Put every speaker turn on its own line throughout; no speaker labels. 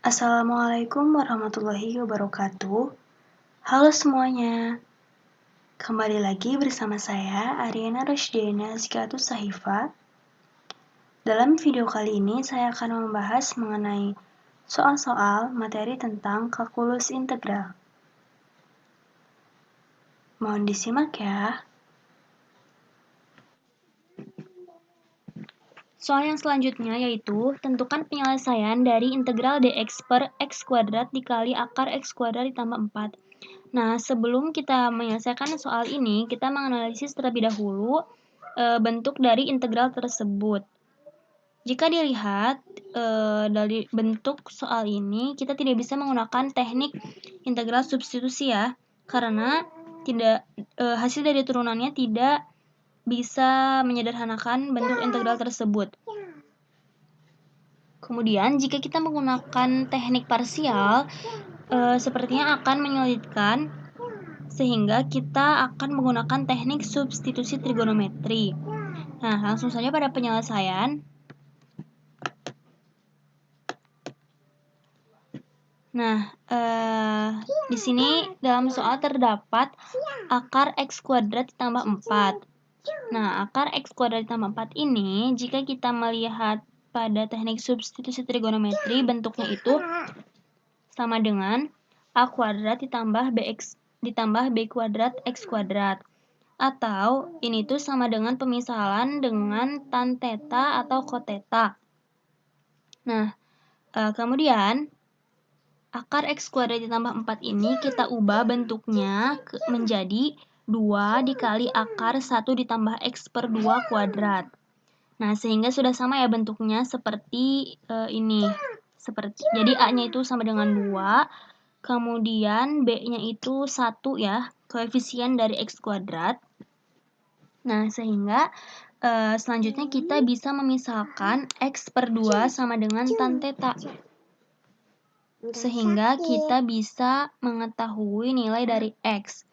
Assalamualaikum warahmatullahi wabarakatuh. Halo semuanya. Kembali lagi bersama saya Ariana Rusdiana Zikatus Sahifa. Dalam video kali ini saya akan membahas mengenai soal-soal materi tentang kalkulus integral. Mohon disimak ya. Soal yang selanjutnya yaitu tentukan penyelesaian dari integral dx per x kuadrat dikali akar x kuadrat ditambah 4. Nah, sebelum kita menyelesaikan soal ini, kita menganalisis terlebih dahulu bentuk dari integral tersebut. Jika dilihat dari bentuk soal ini, kita tidak bisa menggunakan teknik integral substitusi ya, karena hasil dari turunannya tidak bisa menyederhanakan bentuk integral tersebut. Kemudian, jika kita menggunakan teknik parsial, sepertinya akan menyulitkan, sehingga kita akan menggunakan teknik substitusi trigonometri. Nah, langsung saja pada penyelesaian. Nah, di sini dalam soal terdapat akar x kuadrat ditambah 4. Nah, akar x kuadrat ditambah 4 ini, jika kita melihat pada teknik substitusi trigonometri, bentuknya itu sama dengan a kuadrat ditambah b kuadrat x kuadrat. Atau ini tuh sama dengan pemisahan dengan tan theta atau cot theta. Nah, kemudian akar x kuadrat ditambah 4 ini kita ubah bentuknya menjadi 2 dikali akar 1 ditambah x per 2 kuadrat. Nah, sehingga sudah sama ya bentuknya seperti ini. Jadi A-nya itu sama dengan 2, kemudian B-nya itu 1 ya, koefisien dari x kuadrat. Nah, sehingga selanjutnya kita bisa memisahkan x per 2 sama dengan tan theta. Sehingga kita bisa mengetahui nilai dari x.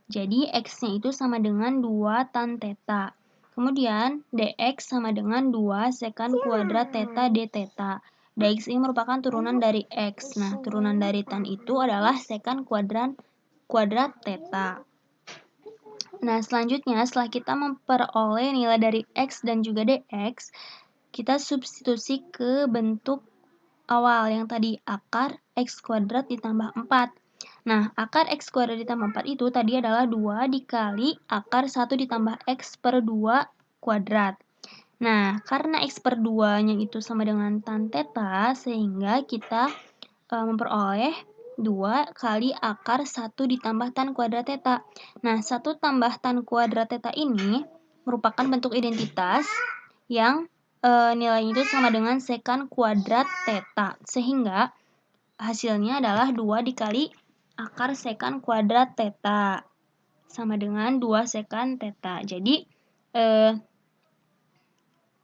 Jadi, x-nya itu sama dengan 2 tan theta. Kemudian, dx sama dengan 2 sekant kuadrat theta d theta. Dx ini merupakan turunan dari x. Nah, turunan dari tan itu adalah sekant kuadrat theta. Nah, selanjutnya setelah kita memperoleh nilai dari x dan juga dx, kita substitusi ke bentuk awal yang tadi akar x kuadrat ditambah 4. Nah, akar x kuadrat ditambah 4 itu tadi adalah 2 dikali akar 1 ditambah x per 2 kuadrat. Nah, karena x per 2-nya itu sama dengan tan theta, sehingga kita memperoleh 2 kali akar 1 ditambah tan kuadrat theta. Nah, 1 tambah tan kuadrat theta ini merupakan bentuk identitas yang nilainya itu sama dengan sekant kuadrat theta. Sehingga hasilnya adalah 2 dikali akar sekant kuadrat theta. Sama dengan 2 sekant theta. Jadi,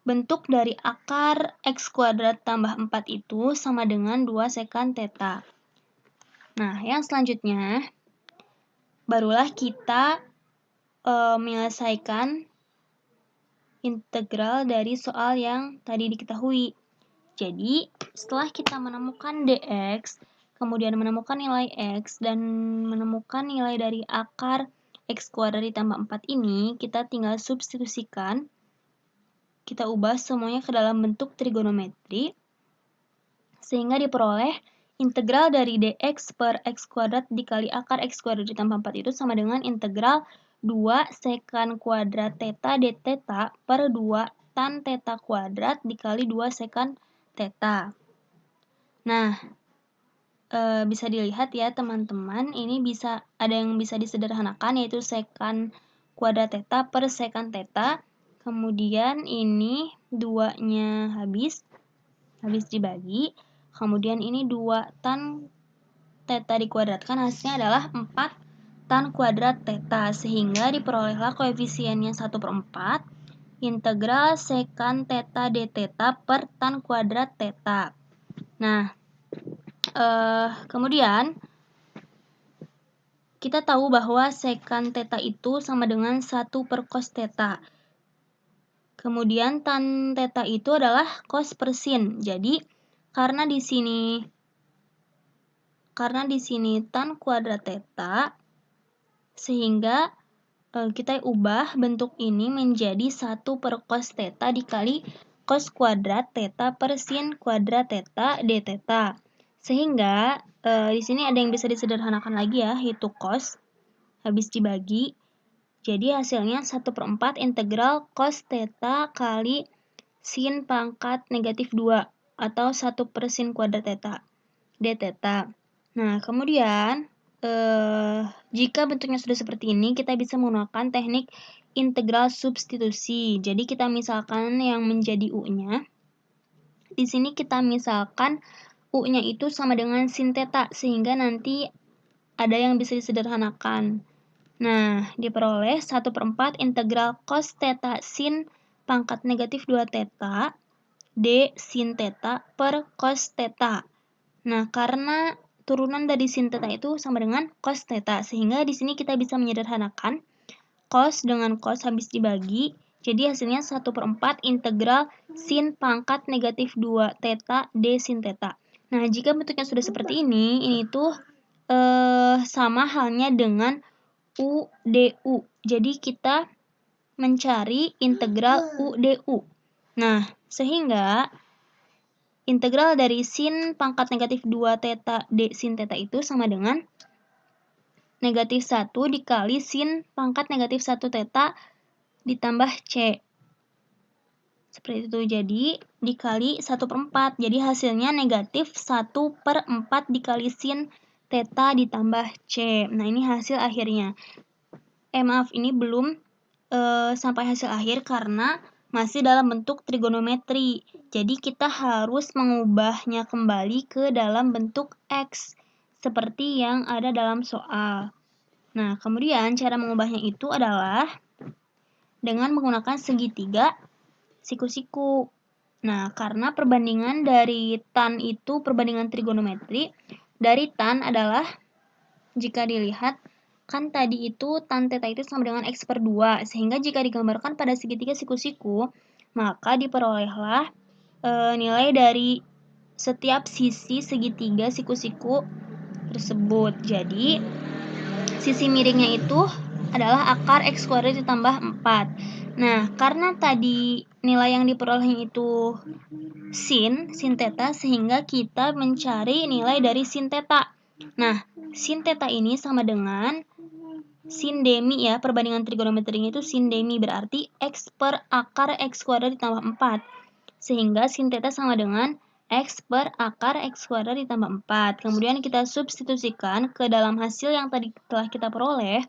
bentuk dari akar x kuadrat tambah 4 itu sama dengan 2 sekant theta. Nah, yang selanjutnya, barulah kita menyelesaikan integral dari soal yang tadi diketahui. Jadi, setelah kita menemukan dx, kemudian menemukan nilai x, dan menemukan nilai dari akar x kuadrat ditambah 4 ini, kita tinggal substitusikan. Kita ubah semuanya ke dalam bentuk trigonometri, sehingga diperoleh integral dari dx per x kuadrat dikali akar x kuadrat ditambah 4 itu sama dengan integral 2 sekant kuadrat theta d theta per 2 tan theta kuadrat dikali 2 sekant theta. Nah, bisa dilihat ya teman-teman, ini ada yang bisa disederhanakan, yaitu sekant kuadrat theta per sekant theta. Kemudian ini 2-nya habis dibagi. Kemudian ini 2 tan theta dikuadratkan, hasilnya adalah 4 tan kuadrat theta. Sehingga diperolehlah koefisiennya 1/4 integral sekant theta d theta per tan kuadrat theta. Nah, kemudian kita tahu bahwa sekant theta itu sama dengan 1 per cos theta. Kemudian tan theta itu adalah cos per sin. Jadi, karena di sini karena di sini tan kuadrat theta, sehingga kita ubah bentuk ini menjadi 1 per cos theta dikali cos kuadrat theta per sin kuadrat theta d theta. Sehingga di sini ada yang bisa disederhanakan lagi ya, yaitu cos habis dibagi. Jadi hasilnya 1/4 integral cos theta kali sin pangkat negatif 2 atau 1 per sin kuadrat theta d theta. Nah, kemudian jika bentuknya sudah seperti ini, kita bisa menggunakan teknik integral substitusi. Jadi kita misalkan yang menjadi U-nya. Di sini kita misalkan U-nya itu sama dengan sin theta, sehingga nanti ada yang bisa disederhanakan. Nah, diperoleh 1/4 integral cos theta sin pangkat negatif 2 theta d sin theta per cos theta. Nah, karena turunan dari sin theta itu sama dengan cos theta, sehingga di sini kita bisa menyederhanakan cos dengan cos habis dibagi, jadi hasilnya 1/4 integral sin pangkat negatif 2 theta d sin theta. Nah, jika bentuknya sudah seperti ini tuh sama halnya dengan U du. Jadi kita mencari integral U du. Nah, sehingga integral dari sin pangkat negatif 2 theta d sin theta itu sama dengan negatif 1 dikali sin pangkat negatif 1 theta ditambah C. Seperti itu. Jadi, dikali 1/4. Jadi, hasilnya negatif 1/4 dikali sin theta ditambah C. Nah, ini hasil akhirnya. Maaf, ini belum sampai hasil akhir karena masih dalam bentuk trigonometri. Jadi kita harus mengubahnya kembali ke dalam bentuk X, seperti yang ada dalam soal. Nah, kemudian cara mengubahnya itu adalah dengan menggunakan segitiga siku-siku. Nah, karena perbandingan dari tan itu perbandingan trigonometri, dari tan adalah, jika dilihat, kan tadi itu tan theta itu sama dengan X per 2, sehingga jika digambarkan pada segitiga siku-siku, maka diperolehlah nilai dari setiap sisi segitiga siku-siku tersebut. Jadi, sisi miringnya itu adalah akar X kuadrat ditambah 4. Nah, karena tadi nilai yang diperolehnya itu sin theta, sehingga kita mencari nilai dari sin theta. Nah, sin theta ini sama dengan sin demi ya, perbandingan trigonometrinya itu sin demi, berarti X per akar X kuadrat ditambah 4. Sehingga sin theta sama dengan X per akar X kuadrat ditambah 4. Kemudian kita substitusikan ke dalam hasil yang tadi telah kita peroleh,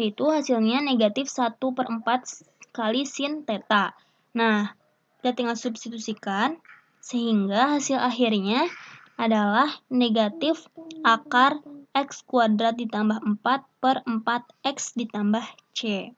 yaitu hasilnya negatif 1/4 kali sin theta. Nah, kita tinggal substitusikan, sehingga hasil akhirnya adalah negatif akar X kuadrat ditambah 4 per 4X ditambah C.